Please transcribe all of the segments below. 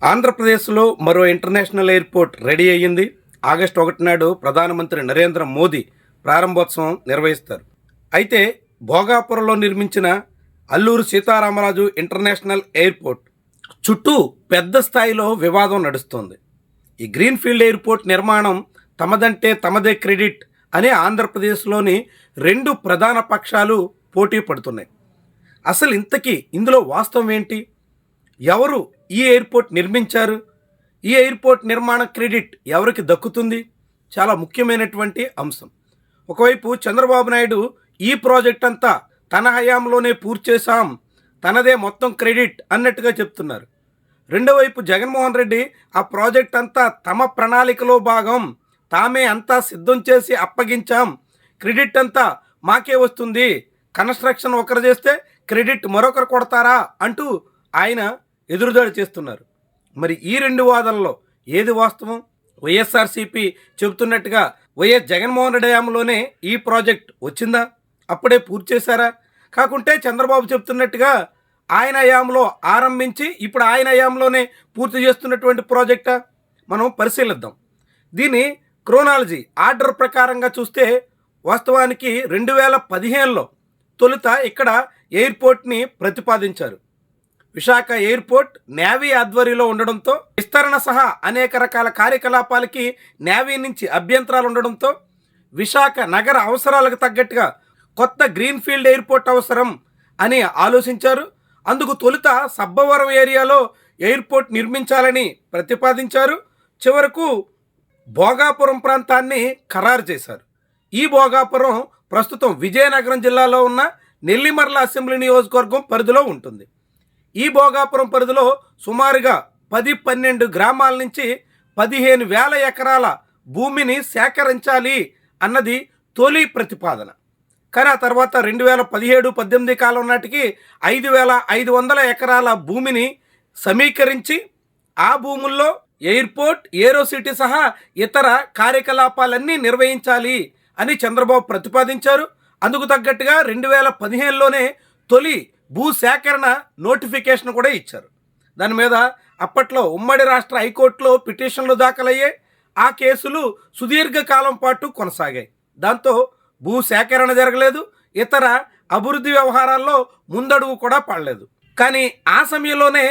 ఆంధ్రప్రదేశ్లో మరో international airport ready అయ్యింది. ఆగస్టు 1 నాడు ప్రధానమంత్రి నరేంద్ర మోదీ ప్రారంభోత్సవం నిర్వహిస్తారు. అయితే భోగాపురంలో నిర్మించిన అల్లూరు సీతారామరాజు ఇంటర్నేషనల్ ఎయిర్పోర్ట్ చుట్టూ పెద్ద స్థాయిలో వివాదం నడుస్తోంది. ఈ గ్రీన్ఫీల్డ్ ఎయిర్పోర్ట్ నిర్మాణం తమదంటే తమదే క్రెడిట్ అని ఆంధ్రప్రదేశ్లోని రెండు ప్రధాన పక్షాలు పోటీ పడుతున్నాయి. అసలు ఇంతకీ ఇందులో వాస్తవం ఏంటి? ఎవరు ఈ ఎయిర్పోర్ట్ నిర్మించారు? ఈ ఎయిర్పోర్ట్ నిర్మాణ క్రెడిట్ ఎవరికి దక్కుతుంది? చాలా ముఖ్యమైనటువంటి అంశం. ఒకవైపు చంద్రబాబు నాయుడు ఈ ప్రాజెక్ట్ అంతా తన హయాంలోనే పూర్తి చేశాం, తనదే మొత్తం క్రెడిట్ అన్నట్టుగా చెప్తున్నారు. రెండో వైపు జగన్మోహన్ రెడ్డి ఆ ప్రాజెక్ట్ అంతా తమ ప్రణాళికలో భాగం, తామే అంతా సిద్ధం చేసి అప్పగించాం, క్రెడిట్ అంతా మాకే వస్తుంది, కన్స్ట్రక్షన్ ఒకరు చేస్తే క్రెడిట్ మరొకరు కొడతారా అంటూ ఆయన ఎదురుదాడి చేస్తున్నారు. మరి ఈ రెండు వాదనలో ఏది వాస్తవం? వైఎస్ఆర్సీపీ చెబుతున్నట్టుగా వైఎస్ జగన్మోహన్ రెడ్డి హయాంలోనే ఈ ప్రాజెక్ట్ వచ్చిందా, అప్పుడే పూర్తి చేశారా? కాకుంటే చంద్రబాబు చెప్తున్నట్టుగా ఆయన హయాంలో ఆరంభించి ఇప్పుడు ఆయన హయాంలోనే పూర్తి చేస్తున్నటువంటి ప్రాజెక్టా? మనం పరిశీలిద్దాం. దీని క్రోనాలజీ ఆర్డర్ ప్రకారంగా చూస్తే వాస్తవానికి 2015లో తొలుత ఇక్కడ ఎయిర్పోర్ట్ని ప్రతిపాదించారు. విశాఖ ఎయిర్పోర్ట్ నేవీ ఆధ్వర్యంలో ఉండడంతో, విస్తరణ సహా అనేక రకాల కార్యకలాపాలకి నేవీ నుంచి అభ్యంతరాలు ఉండడంతో విశాఖ నగర అవసరాలకు తగ్గట్టుగా కొత్త గ్రీన్ఫీల్డ్ ఎయిర్పోర్ట్ అవసరం అని ఆలోచించారు. అందుకు తొలుత సబ్బవరం ఏరియాలో ఎయిర్పోర్ట్ నిర్మించాలని ప్రతిపాదించారు. చివరకు భోగాపురం ప్రాంతాన్ని ఖరారు చేశారు. ఈ భోగాపురం ప్రస్తుతం విజయనగరం జిల్లాలో ఉన్న నెల్లిమర్ల అసెంబ్లీ నియోజకవర్గం పరిధిలో ఉంటుంది. ఈ భోగాపురం పరిధిలో సుమారుగా 10-12 గ్రామాల నుంచి 15,000 ఎకరాల భూమిని సేకరించాలి అన్నది తొలి ప్రతిపాదన. కానీ ఆ తర్వాత 2017-18 కాలం నాటికి 5,500 ఎకరాల భూమిని సమీకరించి ఆ భూముల్లో ఎయిర్పోర్ట్, ఏరోసిటీ సహా ఇతర కార్యకలాపాలన్నీ నిర్వహించాలి అని చంద్రబాబు ప్రతిపాదించారు. అందుకు తగ్గట్టుగా 2015లోనే తొలి భూ సేకరణ నోటిఫికేషన్ కూడా ఇచ్చారు. దాని మీద అప్పట్లో ఉమ్మడి రాష్ట్ర హైకోర్టులో పిటిషన్లు దాఖలయ్యాయి. ఆ కేసులు సుదీర్ఘకాలం పాటు కొనసాగాయి. దాంతో భూ సేకరణ జరగలేదు, ఇతర అభివృద్ధి వ్యవహారాల్లో ముందడుగు కూడా పడలేదు. కానీ ఆ సమయంలోనే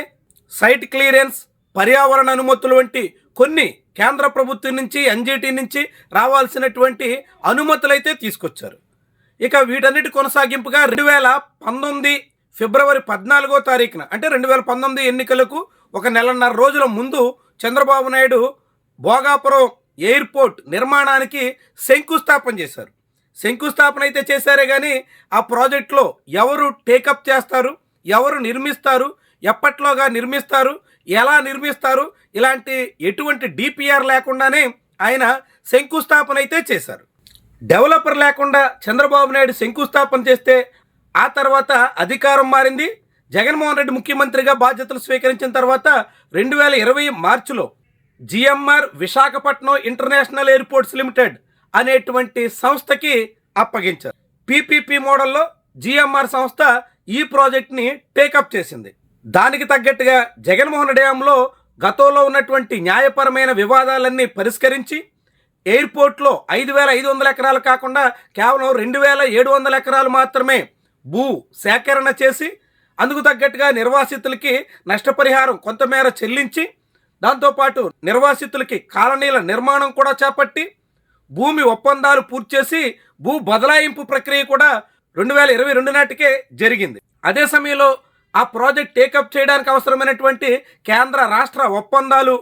సైట్ క్లియరెన్స్, పర్యావరణ అనుమతులు వంటి కొన్ని కేంద్ర ప్రభుత్వం నుంచి, ఎన్జిటి నుంచి రావాల్సినటువంటి అనుమతులైతే తీసుకొచ్చారు. ఇక వీటన్నిటి కొనసాగింపుగా 2019 ఫిబ్రవరి 14వ తారీఖున, అంటే 2019 ఎన్నికలకు ఒక నెలన్నర రోజుల ముందు చంద్రబాబు నాయుడు భోగాపురం ఎయిర్పోర్ట్ నిర్మాణానికి శంకుస్థాపన చేశారు. శంకుస్థాపన అయితే చేశారే కానీ ఆ ప్రాజెక్టులో ఎవరు టేకప్ చేస్తారు, ఎవరు నిర్మిస్తారు, ఎప్పట్లోగా నిర్మిస్తారు, ఎలా నిర్మిస్తారు, ఇలాంటి ఎటువంటి డిపిఆర్ లేకుండానే ఆయన శంకుస్థాపన అయితే చేశారు. డెవలపర్ లేకుండా చంద్రబాబు నాయుడు శంకుస్థాపన చేస్తే ఆ తర్వాత అధికారం మారింది. జగన్మోహన్ రెడ్డి ముఖ్యమంత్రిగా బాధ్యతలు స్వీకరించిన తర్వాత 2020 మార్చిలో GMR Visakhapatnam international airports limited అనేటువంటి సంస్థకి అప్పగించారు. పీపీపీ మోడల్లో జిఎంఆర్ సంస్థ ఈ ప్రాజెక్ట్ని టేకప్ చేసింది. దానికి తగ్గట్టుగా జగన్మోహన్ రెడ్డి హయాంలో గతంలో ఉన్నటువంటి న్యాయపరమైన వివాదాలన్నీ పరిష్కరించి ఎయిర్పోర్ట్లో 5,500 ఎకరాలు కాకుండా కేవలం 2,700 ఎకరాలు మాత్రమే భూ సేకరణ చేసి అందుకు తగ్గట్టుగా నిర్వాసితులకి నష్టపరిహారం కొంతమేర చెల్లించి, దాంతోపాటు నిర్వాసితులకి కాలనీల నిర్మాణం కూడా చేపట్టి భూమి ఒప్పందాలు పూర్తి చేసి భూ బదలాయింపు ప్రక్రియ కూడా 2022 నాటికే జరిగింది. అదే సమయంలో ఆ ప్రాజెక్ట్ టేకప్ చేయడానికి అవసరమైనటువంటి కేంద్ర రాష్ట్ర ఒప్పందాలు,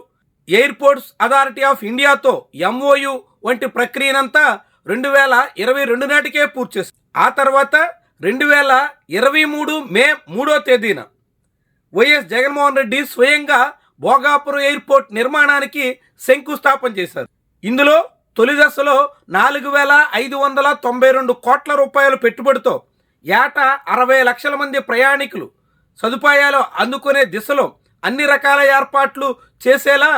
ఎయిర్పోర్ట్స్ అథారిటీ ఆఫ్ ఇండియాతో ఎంఓయు వంటి ప్రక్రియనంతా 2022 నాటికే పూర్తి చేశారు. ఆ తర్వాత 2023 మే 3వ తేదీన వైఎస్ జగన్మోహన్ రెడ్డి స్వయంగా భోగాపురం ఎయిర్పోర్ట్ నిర్మాణానికి శంకుస్థాపన చేశారు. ఇందులో తొలి దశలో 4,592 కోట్ల రూపాయల పెట్టుబడితో ఏటా 60 లక్షల మంది ప్రయాణికులు సదుపాయాలు అందుకునే దిశలో అన్ని రకాల ఏర్పాట్లు చేసేలా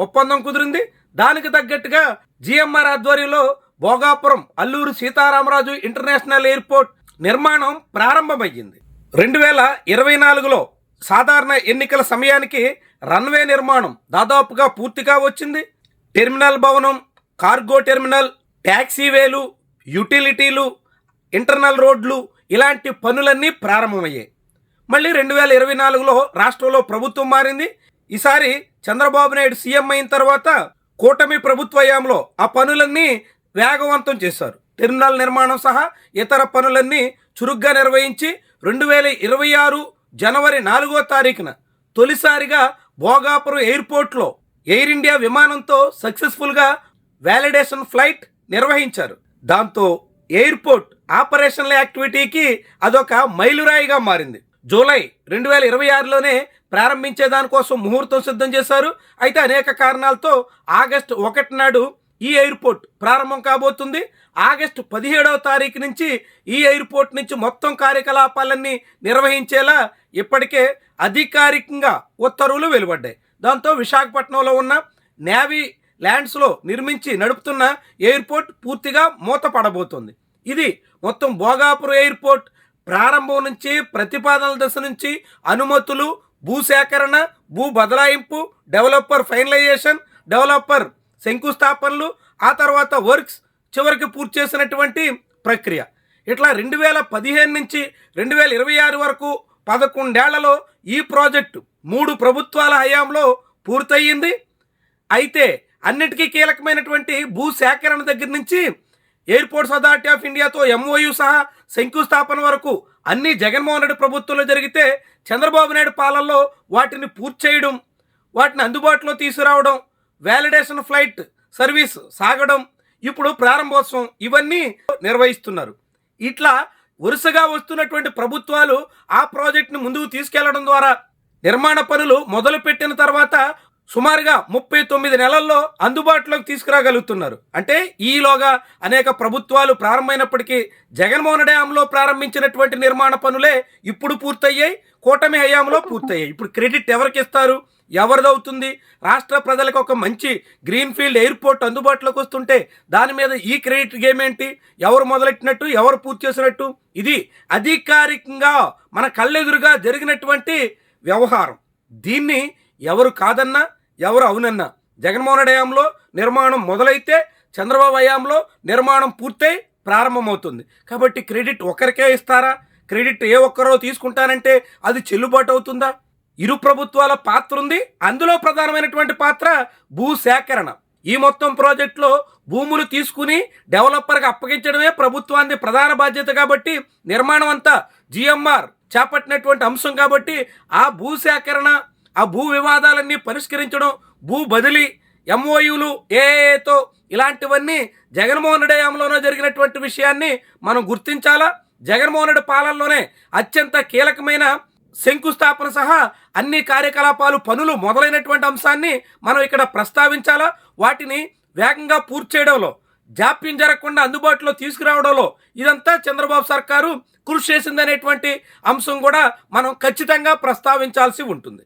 ఒప్పందం కుదిరింది. దానికి తగ్గట్టుగా జిఎంఆర్ ఆధ్వర్యంలో భోగాపురం అల్లూరు సీతారామరాజు ఇంటర్నేషనల్ ఎయిర్పోర్ట్ నిర్మాణం ప్రారంభమయ్యింది. 2024లో సాధారణ ఎన్నికల సమయానికి రన్వే నిర్మాణం దాదాపుగా పూర్తిగా వచ్చింది. టెర్మినల్ భవనం, కార్గో టెర్మినల్, ట్యాక్సీవేలు, యుటిలిటీలు, ఇంటర్నల్ రోడ్లు ఇలాంటి పనులన్నీ ప్రారంభమయ్యాయి. మళ్ళీ 2024లో రాష్ట్రంలో ప్రభుత్వం మారింది. ఈసారి చంద్రబాబు నాయుడు సీఎం అయిన తర్వాత కూటమి ప్రభుత్వ హయాంలో ఆ పనులన్నీ వేగవంతం చేశారు. టెర్మినల్ నిర్మాణం సహా ఇతర పనులన్నీ చురుగ్గా నిర్వహించి 2026 జనవరి 4వ తారీఖున తొలిసారిగా భోగాపురం ఎయిర్పోర్ట్లో ఎయిర్ ఇండియా విమానంతో సక్సెస్ఫుల్గా వ్యాలిడేషన్ ఫ్లైట్ నిర్వహించారు. దాంతో ఎయిర్పోర్ట్ ఆపరేషనల్ యాక్టివిటీకి అదొక మైలురాయిగా మారింది. జూలై 2026లోనే ప్రారంభించే దానికోసం ముహూర్తం సిద్ధం చేశారు. అయితే అనేక కారణాలతో ఆగస్టు 1 నాడు ఈ ఎయిర్పోర్ట్ ప్రారంభం కాబోతుంది. ఆగస్టు 17వ తారీఖు నుంచి ఈ ఎయిర్పోర్ట్ నుంచి మొత్తం కార్యకలాపాలన్నీ నిర్వహించేలా ఇప్పటికే అధికారికంగా ఉత్తర్వులు వెలువడ్డాయి. దాంతో విశాఖపట్నంలో ఉన్న నేవీ ల్యాండ్స్లో నిర్మించి నడుపుతున్న ఎయిర్పోర్ట్ పూర్తిగా మూతపడబోతోంది. ఇది మొత్తం భోగాపురం ఎయిర్పోర్ట్ ప్రారంభం నుంచి ప్రతిపాదనల దశ నుంచి అనుమతులు, భూసేకరణ, భూ బదలాయింపు, డెవలపర్ ఫైనలైజేషన్, డెవలపర్ శంకుస్థాపనలు, ఆ తర్వాత వర్క్స్ చివరికి పూర్తి చేసినటువంటి ప్రక్రియ. ఇట్లా 2015 నుంచి 2026 వరకు 11 ఏళ్లలో ఈ ప్రాజెక్టు 3 ప్రభుత్వాల హయాంలో పూర్తయింది. అయితే అన్నిటికీ కీలకమైనటువంటి భూ సేకరణ దగ్గర నుంచి ఎయిర్పోర్ట్స్ అథారిటీ ఆఫ్ ఇండియాతో MOU సహా శంకుస్థాపన వరకు అన్ని జగన్మోహన్ రెడ్డి ప్రభుత్వంలో జరిగితే చంద్రబాబు నాయుడు పాలనలో వాటిని పూర్తి చేయడం, వాటిని అందుబాటులో తీసుకురావడం, వ్యాలిడేషన్ ఫ్లైట్ సర్వీస్ సాగడం, ఇప్పుడు ప్రారంభోత్సవం ఇవన్నీ నిర్వహిస్తున్నారు. ఇట్లా వరుసగా వస్తున్నటువంటి ప్రభుత్వాలు ఆ ప్రాజెక్టును ముందుకు తీసుకెళ్లడం ద్వారా నిర్మాణ పనులు మొదలుపెట్టిన తర్వాత సుమారుగా 39 నెలల్లో అందుబాటులోకి తీసుకురాగలుగుతున్నారు. అంటే ఈలోగా అనేక ప్రభుత్వాలు ప్రారంభమైనప్పటికీ జగన్మోహన్ రెడ్డి హయాంలో ప్రారంభించినటువంటి నిర్మాణ పనులే ఇప్పుడు పూర్తయ్యాయి, కూటమి హయాంలో పూర్తయ్యాయి. ఇప్పుడు క్రెడిట్ ఎవరికి ఇస్తారు, ఎవరిదవుతుంది? రాష్ట్ర ప్రజలకు ఒక మంచి గ్రీన్ఫీల్డ్ ఎయిర్పోర్ట్ అందుబాటులోకి వస్తుంటే దాని మీద ఈ క్రెడిట్ గేమ్ ఏంటి? ఎవరు మొదలెట్టినట్టు, ఎవరు పూర్తి చేసినట్టు? ఇది అధికారికంగా మన కళ్ళెదురుగా జరిగినటువంటి వ్యవహారం. దీన్ని ఎవరు కాదన్నా, ఎవరు అవునన్నా జగన్మోహన్ రెడ్డి హయాంలో నిర్మాణం మొదలైతే చంద్రబాబు హయాంలో నిర్మాణం పూర్తయి ప్రారంభమవుతుంది. కాబట్టి క్రెడిట్ ఒకరికే ఇస్తారా? క్రెడిట్ ఏ ఒక్కరో తీసుకుంటానంటే అది చెల్లుబాటు అవుతుందా? ఇరు ప్రభుత్వాల పాత్ర ఉంది. అందులో ప్రధానమైనటువంటి పాత్ర భూ సేకరణ. ఈ మొత్తం ప్రాజెక్టులో భూములు తీసుకుని డెవలపర్గా అప్పగించడమే ప్రభుత్వానికి ప్రధాన బాధ్యత. కాబట్టి నిర్మాణం అంతా GMR చేపట్టినటువంటి అంశం. కాబట్టి ఆ భూ సేకరణ, ఆ భూ వివాదాలన్నీ పరిష్కరించడం, భూ బదిలీ, MOUలు ఏఏతో ఇలాంటివన్నీ జగన్మోహన్ రెడ్డి హయాంలోనే జరిగినటువంటి విషయాన్ని మనం గుర్తించాలా. జగన్మోహన్ రెడ్డి పాలనలోనే అత్యంత కీలకమైన శంకుస్థాపన సహా అన్ని కార్యకలాపాలు, పనులు మొదలైనటువంటి అంశాన్ని మనం ఇక్కడ ప్రస్తావించాలా. వాటిని వేగంగా పూర్తి చేయడంలో, జాప్యం జరగకుండా అందుబాటులో తీసుకురావడంలో ఇదంతా చంద్రబాబు సర్కారు కృషి చేసిందనేటువంటి అంశం కూడా మనం ఖచ్చితంగా ప్రస్తావించాల్సి ఉంటుంది.